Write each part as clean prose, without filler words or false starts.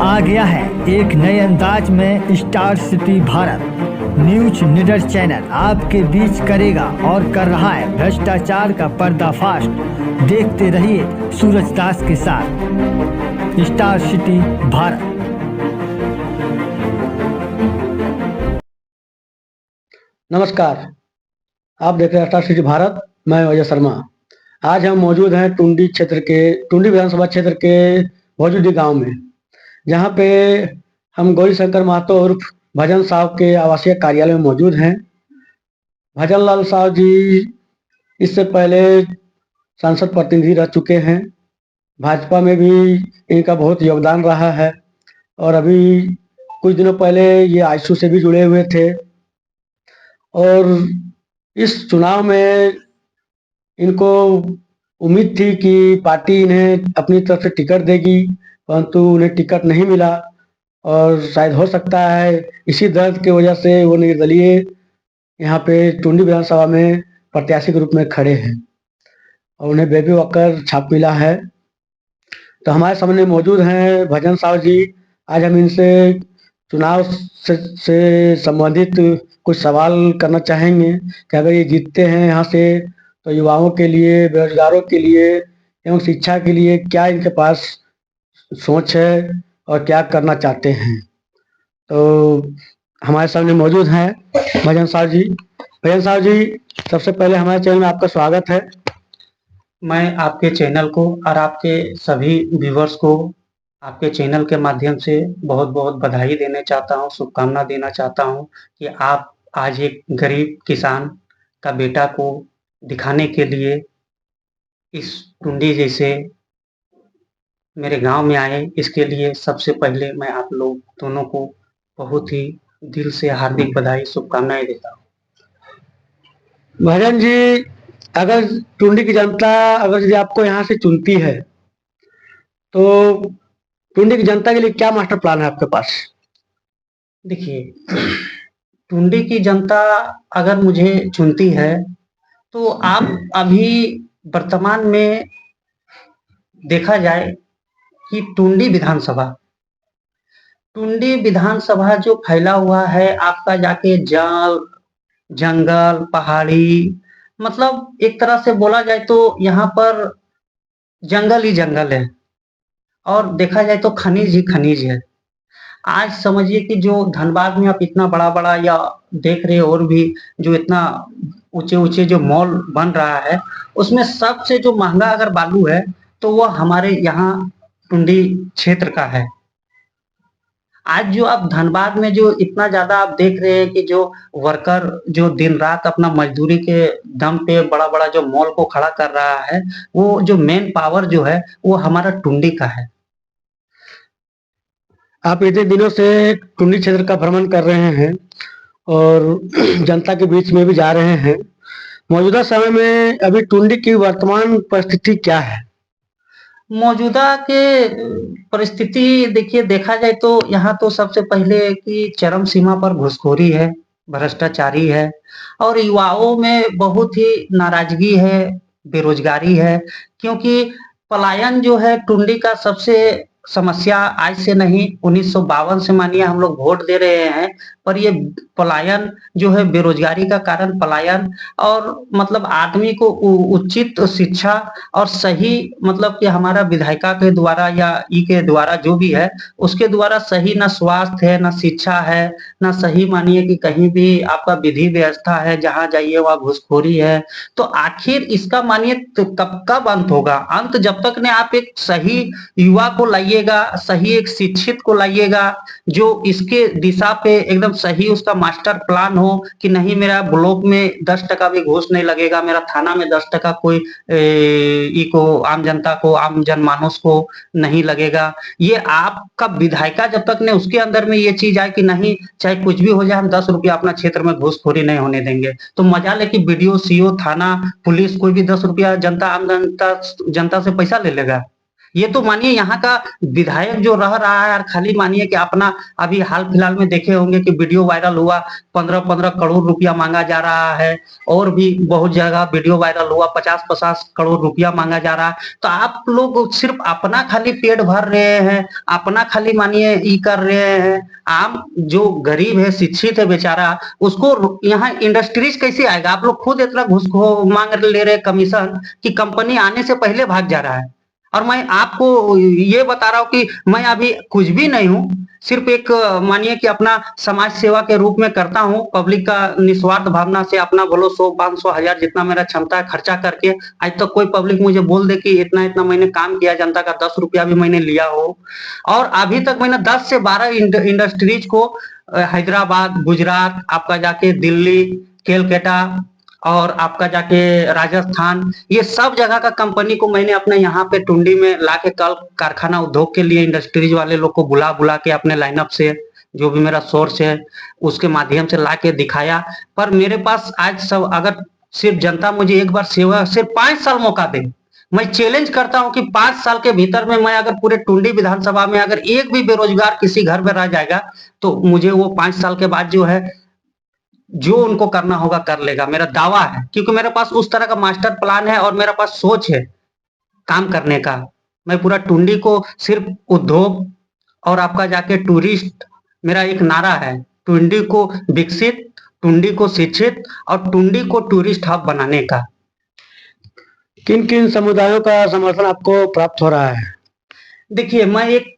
आ गया है एक नए अंदाज में स्टार सिटी भारत। न्यूज निडर चैनल आपके बीच करेगा और कर रहा है भ्रष्टाचार का पर्दाफाश। देखते रहिए सूरज दास के साथ स्टार सिटी भारत। नमस्कार, आप देख रहे हैं स्टार सिटी भारत। मैं अजय शर्मा। आज हम मौजूद हैं टुंडी विधानसभा क्षेत्र के भौजूदी गांव में, जहां पे हम गौरी शंकर महतो उर्फ भजन साहब के आवासीय कार्यालय में मौजूद हैं। भजन लाल साहब जी इससे पहले सांसद प्रतिनिधि रह चुके हैं। भाजपा में भी इनका बहुत योगदान रहा है और अभी कुछ दिनों पहले ये आईसू से भी जुड़े हुए थे। और इस चुनाव में इनको उम्मीद थी कि पार्टी इन्हें अपनी तरफ से टिकट देगी, परंतु उन्हें टिकट नहीं मिला और शायद हो सकता है इसी दर्द की वजह से वो निर्दलीय यहाँ पे टुंडी विधानसभा में प्रत्याशी के रूप में खड़े हैं और उन्हें बेबी वॉकर छाप मिला है। तो हमारे सामने मौजूद हैं भजन साहब जी। आज हम इनसे चुनाव से संबंधित कुछ सवाल करना चाहेंगे कि अगर ये जीतते हैं यहाँ से तो युवाओं के लिए, बेरोजगारों के लिए एवं शिक्षा के लिए क्या इनके पास सोच है और क्या करना चाहते हैं। तो हमारे सामने मौजूद हैं भजन साहब जी। भजन साहब जी, सबसे पहले हमारे चैनल में आपका स्वागत है। मैं आपके चैनल को और आपके सभी व्यूवर्स को आपके चैनल के माध्यम से बहुत बहुत बधाई देना चाहता हूँ, शुभकामना देना चाहता हूँ कि आप आज एक गरीब किसान का बेटा को दिखाने के लिए इस टुंडी जैसे मेरे गांव में आए। इसके लिए सबसे पहले मैं आप लोग दोनों को बहुत ही दिल से हार्दिक बधाई, शुभकामनाएं देता हूँ। भजन जी, अगर टुंडी की जनता अगर यदि आपको यहाँ से चुनती है तो टुंडी की जनता के लिए क्या मास्टर प्लान है आपके पास? देखिए, टुंडी की जनता अगर मुझे चुनती है तो आप अभी वर्तमान में देखा जाए कि टुंडी विधानसभा जो फैला हुआ है आपका, जाके जंगल पहाड़ी, मतलब एक तरह से बोला जाए तो यहाँ पर जंगल ही जंगल है और देखा जाए तो खनिज ही खनिज है। आज समझिए कि जो धनबाद में आप इतना बड़ा बड़ा या देख रहे और भी जो इतना ऊंचे ऊंचे जो मॉल बन रहा है, उसमें सबसे जो महंगा अगर बालू है तो वो हमारे यहाँ टुंडी क्षेत्र का है। आज जो आप धनबाद में जो इतना ज्यादा आप देख रहे हैं कि जो वर्कर जो दिन रात अपना मजदूरी के दम पे बड़ा बड़ा जो मॉल को खड़ा कर रहा है, वो जो मेन पावर जो है वो हमारा टुंडी का है। आप इतने दिनों से टुंडी क्षेत्र का भ्रमण कर रहे हैं और जनता के बीच में भी जा रहे हैं। मौजूदा समय में अभी टुंडी की वर्तमान परिस्थिति क्या है? मौजूदा के परिस्थिति देखिए, देखा जाए तो यहाँ तो सबसे पहले कि चरम सीमा पर घूसखोरी है, भ्रष्टाचारी है और युवाओं में बहुत ही नाराजगी है, बेरोजगारी है। क्योंकि पलायन जो है टुंडी का सबसे समस्या आज से नहीं 1952 से मानिए हम लोग वोट दे रहे हैं, पर ये पलायन जो है बेरोजगारी का कारण पलायन और मतलब आदमी को उचित शिक्षा और सही मतलब कि हमारा विधायिका के द्वारा या ई के द्वारा जो भी है उसके द्वारा सही ना स्वास्थ्य है, ना शिक्षा है, ना सही मानिए कि कहीं भी आपका विधि व्यवस्था है, जहाँ जाइए वहाँ घूसखोरी है। तो आखिर इसका मानिए तो कब अंत होगा? अंत जब तक ने आप एक सही युवा को लाइएगा, सही एक शिक्षित को लाइएगा जो इसके दिशा पे एकदम सही उसका मास्टर प्लान हो कि नहीं मेरा ब्लॉक में 10% भी घूस नहीं लगेगा, मेरा थाना में 10% कोई आम जनता को, आम जनमानस को नहीं लगेगा। ये आपका विधायिका जब तक ने उसके अंदर में ये चीज आए कि नहीं चाहे कुछ भी हो जाए हम 10 रुपया अपना क्षेत्र में घूसखोरी नहीं होने देंगे, तो मजा ले कि बीडीओ, सीओ, थाना, पुलिस कोई भी 10 रुपया जनता, आम जनता से पैसा ले लेगा। ये तो मानिए यहाँ का विधायक जो रह रहा है, और खाली मानिए कि अपना अभी हाल फिलहाल में देखे होंगे कि वीडियो वायरल हुआ, 15-15 करोड़ रुपया मांगा जा रहा है, और भी बहुत जगह वीडियो वायरल हुआ, 50-50 करोड़ रुपया मांगा जा रहा है। तो आप लोग सिर्फ अपना खाली पेट भर रहे हैं, अपना खाली मानिए ई कर रहे हैं। आम जो गरीब है, शिक्षित है बेचारा, उसको यहाँ इंडस्ट्रीज कैसे आएगा? आप लोग खुद इतना घूस मांग ले रहे कमीशन कि कंपनी आने से पहले भाग जा रहा है। और मैं आपको ये बता रहा हूँ कि मैं अभी कुछ भी नहीं हूँ, सिर्फ एक मानिए कि अपना समाज सेवा के रूप में करता हूँ, पब्लिक का निस्वार्थ भावना से अपना बोलो 100-500 हज़ार जितना मेरा क्षमता है खर्चा करके। आज तक कोई पब्लिक मुझे बोल दे कि इतना इतना मैंने काम किया, जनता का 10 रुपया भी मैंने लिया हो। और अभी तक मैंने 10 से 12 इंडस्ट्रीज को हैदराबाद, गुजरात, आपका जाके दिल्ली, केलकटा, और आपका जाके राजस्थान, ये सब जगह का कंपनी को मैंने अपने यहाँ पे टुंडी में लाके कल कारखाना उद्योग के लिए इंडस्ट्रीज वाले लोग को बुला बुला के अपने लाइनअप से, जो भी मेरा सोर्स है उसके माध्यम से लाके दिखाया। पर मेरे पास आज सब, अगर सिर्फ जनता मुझे एक बार सेवा, सिर्फ 5 साल मौका दे, मैं चैलेंज करता हूं कि 5 साल के भीतर में मैं अगर पूरे टुंडी विधानसभा में अगर एक भी बेरोजगार किसी घर में रह जाएगा, तो मुझे वो 5 साल के बाद जो है, जो उनको करना होगा कर लेगा, मेरा दावा है। क्योंकि मेरे पास उस तरह का मास्टर प्लान है और मेरे पास सोच है काम करने का। मैं पूरा टुंडी को सिर्फ उद्योग और आपका जाके टूरिस्ट, मेरा एक नारा है, टुंडी को विकसित, टुंडी को शिक्षित और टुंडी को टूरिस्ट हब बनाने का। किन किन समुदायों का समर्थन आपको प्राप्त हो रहा है? देखिए, मैं एक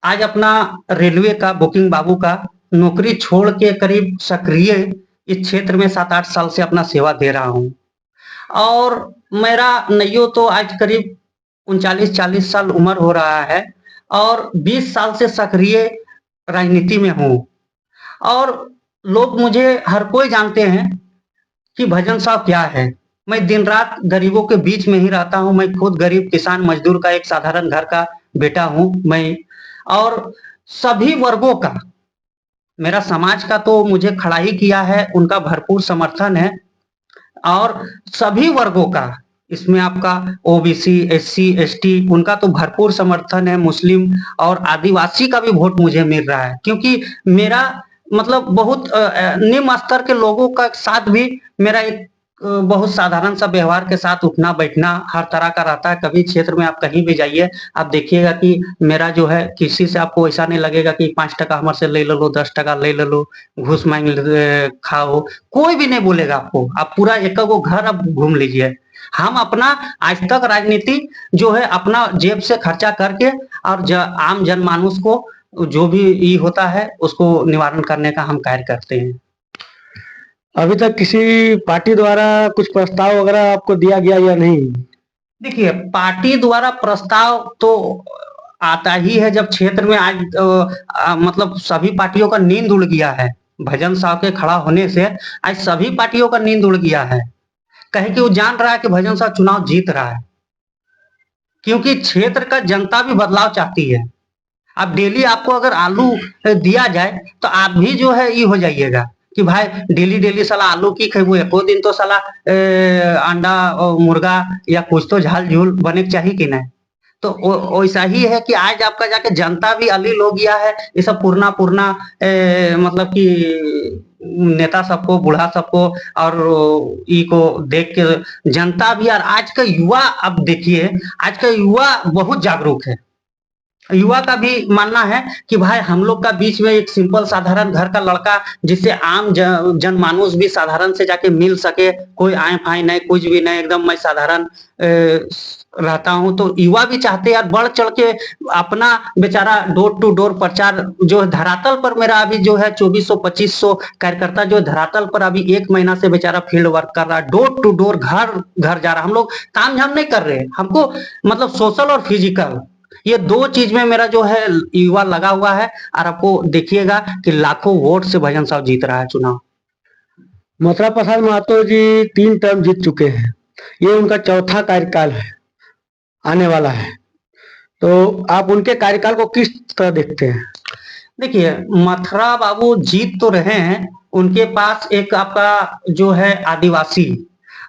आज अपना रेलवे का, बुकिंग बाबू का नौकरी छोड़ के करीब सक्रिय इस क्षेत्र में 7-8 साल से अपना सेवा दे रहा हूँ। और मेरा नैयो तो आज करीब 39-40 साल उम्र हो रहा है, और 20 साल से सक्रिय राजनीति में हूँ। और लोग मुझे हर कोई जानते हैं कि भजन साहब क्या है। मैं दिन रात गरीबों के बीच में ही रहता हूँ। मैं खुद गरीब किसान मजदूर का एक साधारण घर का बेटा हूँ मैं। और सभी वर्गों का, मेरा समाज का तो मुझे खड़ा ही किया है, उनका भरपूर समर्थन है। और सभी वर्गों का, इसमें आपका ओबीसी, एससी, एसटी, उनका तो भरपूर समर्थन है। मुस्लिम और आदिवासी का भी वोट मुझे मिल रहा है, क्योंकि मेरा मतलब बहुत निम्न स्तर के लोगों का साथ भी मेरा एक बहुत साधारण सा व्यवहार के साथ उठना बैठना हर तरह का रहता है। कभी क्षेत्र में आप कहीं भी जाइए, आप देखिएगा कि मेरा जो है, किसी से आपको ऐसा नहीं लगेगा कि 5 टका हमारे से ले लो, 10 टका ले लो, घूस मांग खाओ, कोई भी नहीं बोलेगा आपको। आप पूरा एक घर आप घूम लीजिए। हम अपना आज तक राजनीति जो है अपना जेब से खर्चा करके और आम जनमानुस को जो भी ये होता है उसको निवारण करने का हम कार्य करते हैं। अभी तक किसी पार्टी द्वारा कुछ प्रस्ताव वगैरह आपको दिया गया या नहीं? देखिए, पार्टी द्वारा प्रस्ताव तो आता ही है जब क्षेत्र में आज मतलब सभी पार्टियों का नींद उड़ गया है। भजन साहब के खड़ा होने से आज सभी पार्टियों का नींद उड़ गया है। कहे कि वो जान रहा है कि भजन साहब चुनाव जीत रहा है, क्योंकि क्षेत्र का जनता भी बदलाव चाहती है। अब डेली आपको अगर आलू दिया जाए तो आप भी जो है ये हो जाइएगा कि भाई डेली डेली साला आलू की खेबू, एको दिन तो साला अंडा मुर्गा या कुछ तो झाल झूल बने के चाहिए कि नहीं। तो वैसा ही है कि आज आपका जाके जनता भी अलील हो गया है। ये सब पुरना पुरना मतलब कि नेता सबको, बूढ़ा सबको और ई को देख के जनता भी, और आज का युवा, अब देखिए आज का युवा बहुत जागरूक है। युवा का भी मानना है कि भाई हम लोग का बीच में एक सिंपल साधारण घर का लड़का, जिससे आम जनमानुस भी साधारण से जाके मिल सके, कोई आए फाए नहीं, कुछ भी नहीं, एकदम मैं साधारण रहता हूं। तो युवा भी चाहते हैं यार बढ़ चढ़ के अपना बेचारा डोर टू डोर प्रचार, जो धरातल पर मेरा अभी जो है 2400-2500 कार्यकर्ता जो धरातल पर अभी 1 महीना से बेचारा फील्ड वर्क कर रहा है, डोर टू डोर घर घर जा रहा। हम लोग काम झाम नहीं कर रहे, हमको मतलब सोशल और फिजिकल, ये 2 चीज में मेरा जो है युवा लगा हुआ है। और आपको देखिएगा कि लाखों वोट से भजन साहब जीत रहा है चुनाव। मथुरा प्रसाद महतो जी 3 टर्म जीत चुके हैं, ये उनका चौथा कार्यकाल है, आने वाला है। तो आप उनके कार्यकाल को किस तरह देखते हैं? देखिए, मथुरा बाबू जीत तो रहे हैं, उनके पास एक आपका जो है आदिवासी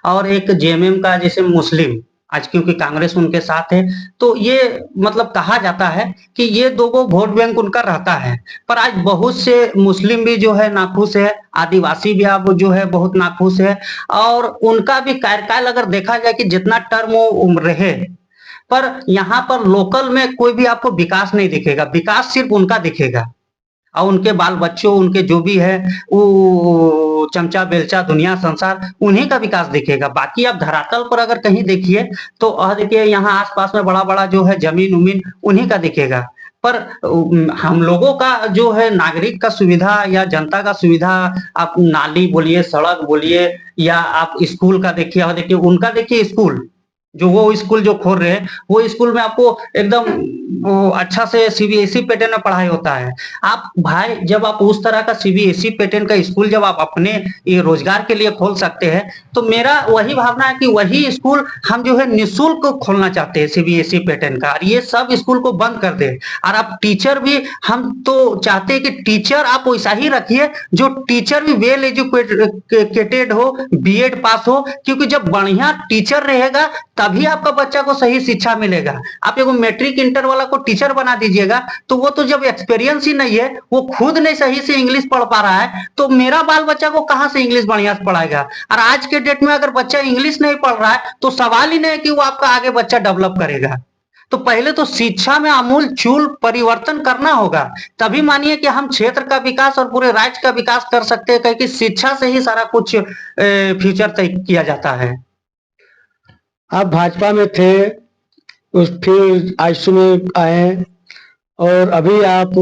और एक जेएमएम का जैसे मुस्लिम आज क्योंकि कांग्रेस उनके साथ है, तो ये मतलब कहा जाता है कि ये दोगो वोट बैंक उनका रहता है। पर आज बहुत से मुस्लिम भी जो है नाखुश है, आदिवासी भी अब जो है बहुत नाखुश है, और उनका भी कार्यकाल अगर देखा जाए कि जितना टर्म वो रहे, पर यहाँ पर लोकल में कोई भी आपको विकास नहीं दिखेगा, विकास सिर्फ उनका दिखेगा और उनके बाल बच्चों, उनके जो भी है वो चमचा बेलचा दुनिया संसार उन्हीं का विकास दिखेगा। बाकी आप धरातल पर अगर कहीं देखिए तो देखिए यहाँ आसपास में बड़ा बड़ा जो है जमीन उमीन उन्हीं का दिखेगा। पर हम लोगों का जो है नागरिक का सुविधा या जनता का सुविधा, आप नाली बोलिए, सड़क बोलिए, या आप स्कूल का देखिए, और देखिए उनका देखिए स्कूल, जो वो स्कूल जो खोल रहे हैं, वो स्कूल में आपको एकदम वो अच्छा से सीबीएसई पैटर्न में पढ़ाई होता है। आप भाई जब आप उस तरह का सीबीएसई पैटर्न का स्कूल जब आप अपने ये रोजगार के लिए खोल सकते हैं, तो मेरा वही भावना है कि वही स्कूल हम जो है निःशुल्क खोलना चाहते हैं सीबीएसई पैटर्न का, और ये सब स्कूल को बंद कर दे। और आप टीचर भी, हम तो चाहते हैं कि टीचर आप वैसा ही रखिए, जो टीचर भी वेल एजुकेटेड हो, बीएड पास हो, क्योंकि जब बढ़िया टीचर रहेगा तभी आपका बच्चा को सही शिक्षा मिलेगा। आप एगो मैट्रिक इंटर वाला को टीचर बना दीजिएगा तो वो तो जब एक्सपीरियंस ही नहीं है, वो खुद नहीं सही से इंग्लिश पढ़ पा रहा है, तो मेरा बाल बच्चा को कहां से इंग्लिश बढ़िया से पढ़ाएगा। और आज के डेट में अगर बच्चा इंग्लिश नहीं पढ़ रहा है तो सवाल ही नहीं है कि वो आपका आगे बच्चा डेवलप करेगा। तो पहले तो शिक्षा में आमूल चूल परिवर्तन करना होगा, तभी मानिए कि हम क्षेत्र का विकास और पूरे राज्य का विकास कर सकते हैं, क्योंकि शिक्षा से ही सारा कुछ फ्यूचर तय किया जाता है। आप भाजपा में थे, उस फिर आईएसयू में आए, और अभी आप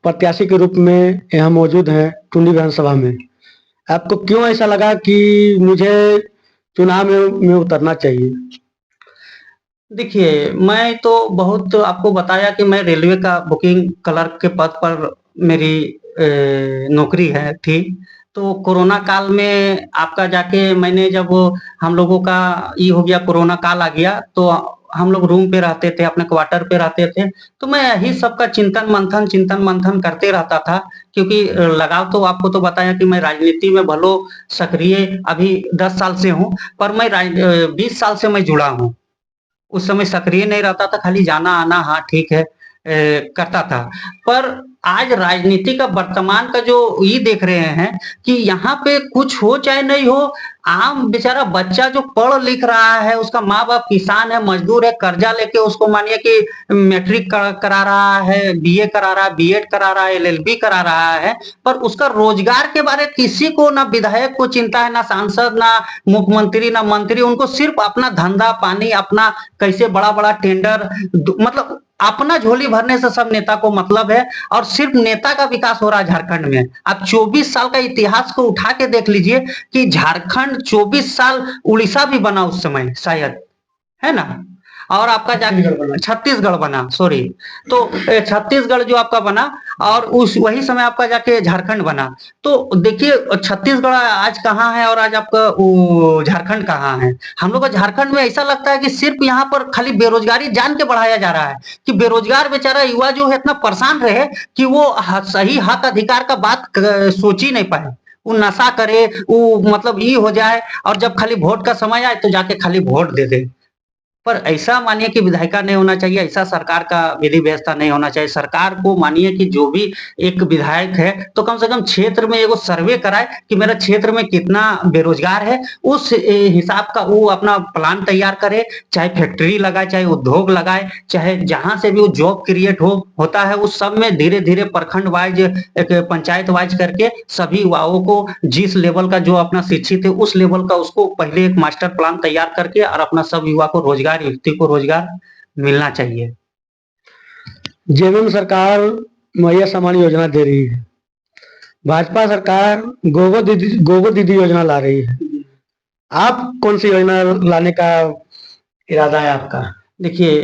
प्रत्याशी के रूप में यहाँ मौजूद हैं टुंडी विधानसभा में। आपको क्यों ऐसा लगा कि मुझे चुनाव में उतरना चाहिए? देखिए, मैं तो बहुत आपको बताया कि मैं रेलवे का बुकिंग क्लर्क के पद पर मेरी नौकरी थी। तो कोरोना काल में आपका जाके मैंने जब हम लोगों का ये हो गया, कोरोना काल आ गया, तो हम लोग रूम पे रहते थे, अपने क्वार्टर पे रहते थे। तो मैं यही सबका चिंतन मंथन करते रहता था, क्योंकि लगाव तो आपको तो बताया कि मैं राजनीति में भलो सक्रिय अभी 10 साल से हूँ, पर मैं 20 साल से मैं जुड़ा हूँ। उस समय सक्रिय नहीं रहता था, खाली जाना आना, हाँ ठीक है करता था। पर आज राजनीति का वर्तमान का जो ये देख रहे हैं कि यहाँ पे कुछ हो चाहे नहीं हो, आम बेचारा बच्चा जो पढ़ लिख रहा है, उसका माँ बाप किसान है, मजदूर है, कर्जा लेके उसको मानिए कि मैट्रिक करा रहा है, बीए करा रहा है, बीएड करा रहा है, एलएलबी करा रहा है, पर उसका रोजगार के बारे किसी को, ना विधायक को चिंता है, ना सांसद, ना मुख्यमंत्री, ना मंत्री। उनको सिर्फ अपना धंधा पानी, अपना कैसे बड़ा बड़ा टेंडर, मतलब अपना झोली भरने से सब नेता को मतलब है, और सिर्फ नेता का विकास हो रहा है झारखंड में। आप 24 साल का इतिहास को उठा के देख लीजिए कि झारखंड 24 साल उड़ीसा भी बना उस समय शायद, है ना, और आपका जाके छत्तीसगढ़ बना, सॉरी, तो छत्तीसगढ़ जो आपका बना, और उस वही समय आपका जाके झारखंड बना। तो देखिए छत्तीसगढ़ आज कहाँ है और आज आपका झारखंड कहाँ है। हम लोग का झारखंड में ऐसा लगता है कि सिर्फ यहाँ पर खाली बेरोजगारी जान के बढ़ाया जा रहा है, कि बेरोजगार बेचारा युवा जो है इतना परेशान रहे कि वो सही हक अधिकार का बात सोच ही नहीं पाए, वो नशा करे, वो मतलब ये हो जाए, और जब खाली वोट का समय आए तो जाके खाली वोट दे दे। पर ऐसा मानिए कि विधायिका नहीं होना चाहिए, ऐसा सरकार का विधि व्यवस्था नहीं होना चाहिए। सरकार को मानिए कि जो भी एक विधायक है तो कम से कम क्षेत्र में एगो सर्वे कराए कि मेरा क्षेत्र में कितना बेरोजगार है, उस हिसाब का वो अपना प्लान तैयार करे, चाहे फैक्ट्री लगाए, चाहे उद्योग लगाए, चाहे जहां से भी वो जॉब क्रिएट होता है, उस सब में धीरे धीरे प्रखंड वाइज, एक पंचायत वाइज करके सभी युवाओं को जिस लेवल का जो अपना शिक्षित है उस लेवल का उसको पहले एक मास्टर प्लान तैयार करके और अपना सब युवा को रोजगार, युवती को रोजगार मिलना चाहिए। जेएमएम सरकार मैया सम्मान योजना दे रही है, भाजपा सरकार गोबर दीदी योजना ला रही है। आप कौन सी योजना लाने का इरादा है आपका? देखिए,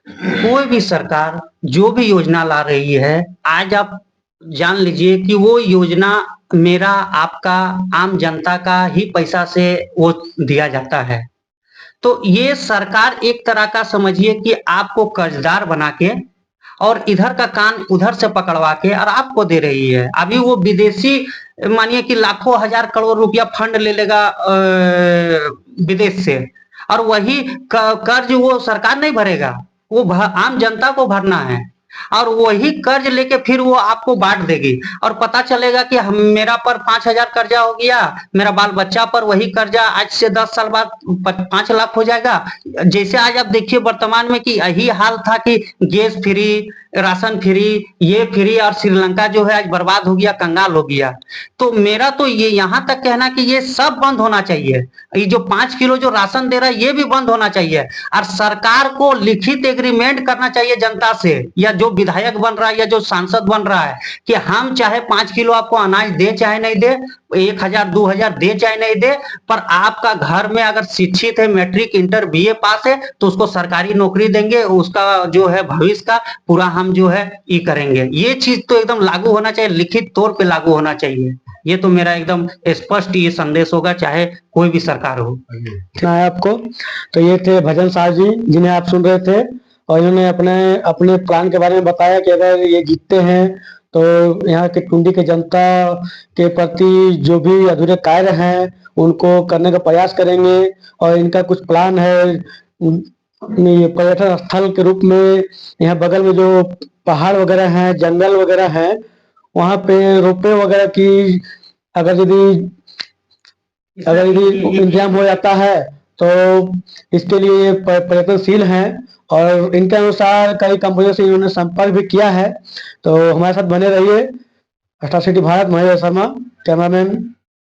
कोई भी सरकार जो भी योजना ला रही है, आज आप जान लीजिए कि वो योजना मेरा आपका आम जनता का ही पैसा से वो दिया जाता है। तो ये सरकार एक तरह का समझिए कि आपको कर्जदार बना के और इधर का कान उधर से पकड़वा के और आपको दे रही है। अभी वो विदेशी मानिए कि लाखों हजार करोड़ रुपया फंड ले लेगा विदेश से, और वही कर्ज वो सरकार नहीं भरेगा, वो आम जनता को भरना है, और वही कर्ज लेके फिर वो आपको बांट देगी, और पता चलेगा कि हम मेरा पर 5,000 कर्जा हो गया, मेरा बाल बच्चा पर वही कर्जा आज से 10 साल बाद 5 लाख हो जाएगा। जैसे आज आप देखिए वर्तमान में कि यही हाल था कि गैस फ्री, राशन फ्री, ये फ्री, और श्रीलंका जो है आज बर्बाद हो गया, कंगाल हो गया। तो मेरा तो ये यहाँ तक कहना कि ये सब बंद होना चाहिए। ये जो 5 किलो जो राशन दे रहा है ये भी बंद होना चाहिए, और सरकार को लिखित एग्रीमेंट करना चाहिए जनता से, या जो विधायक बन रहा है या जो सांसद बन रहा है, कि हम चाहे 5 किलो आपको अनाज दे चाहे नहीं दे, 1,000 2,000 दे चाहे नहीं दे, पर आपका घर में अगर शिक्षित है, मैट्रिक इंटर बीए पास है, तो उसको सरकारी नौकरी देंगे, उसका जो है भविष्य का पूरा हम जो है ये करेंगे। ये चीज तो एकदम लागू होना चाहिए, लिखित तौर पे लागू होना चाहिए। ये तो मेरा एकदम स्पष्ट ये संदेश होगा, चाहे कोई भी सरकार हो। सुना है आपको। तो ये थे भजन साहब जी, जिन्हें आप सुन रहे थे, और इन्होंने अपने अपने प्लान के बारे में बताया कि अगर ये जीतते हैं तो यहाँ के टुंडी के जनता के प्रति जो भी अधूरे कार्य हैं उनको करने का प्रयास करेंगे, और इनका कुछ प्लान है ये पर्यटन स्थल के रूप में। यहाँ बगल में जो पहाड़ वगैरह हैं, जंगल वगैरह हैं, वहाँ पे रोपवे वगैरह की अगर यदि इंतजाम हो जाता है तो इसके लिए ये प्रयत्नशील हैं, और इनके अनुसार कई कंपनियों से इन्होंने संपर्क भी किया है। तो हमारे साथ बने रहिए। Star city Bharat, Mahesh Sharma, cameraman.